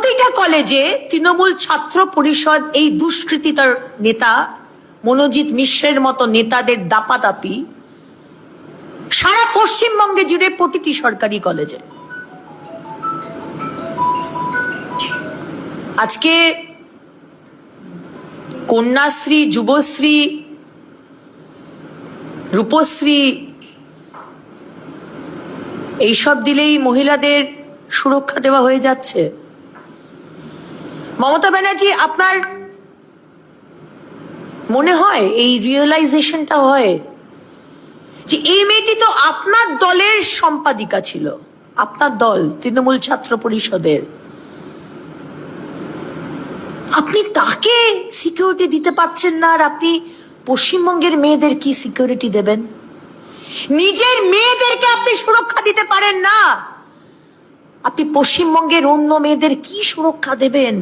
প্রতিটা কলেজে তৃণমূল ছাত্র পরিষদ এই দুষ্কৃতিতার নেতা মনোজিৎ মিশ্রের মতো নেতাদের দাপাদাপি সারা পশ্চিমবঙ্গে জুড়ে প্রতিটি সরকারি কলেজে। আজকে কন্যাশ্রী, যুবশ্রী, রূপশ্রী এইসব দিলেই মহিলাদের সুরক্ষা দেওয়া হয়ে যাচ্ছে। মমতা ব্যানার্জি, আপনার মনে হয় এই রিয়েলাইজেশনটা হয় যে এই মেয়েটি তো আপনার দলের সম্পাদিকা ছিল, আপনার দল তৃণমূল ছাত্র পরিষদের, আপনি তাকে সিকিউরিটি দিতে পারছেন না, আর আপনি পশ্চিমবঙ্গের মেয়েদের কি সিকিউরিটি দেবেন? নিজের মেয়েদেরকে আপনি সুরক্ষা দিতে পারেন না, আপনি পশ্চিমবঙ্গের অন্য মেয়েদের কি সুরক্ষা দেবেন?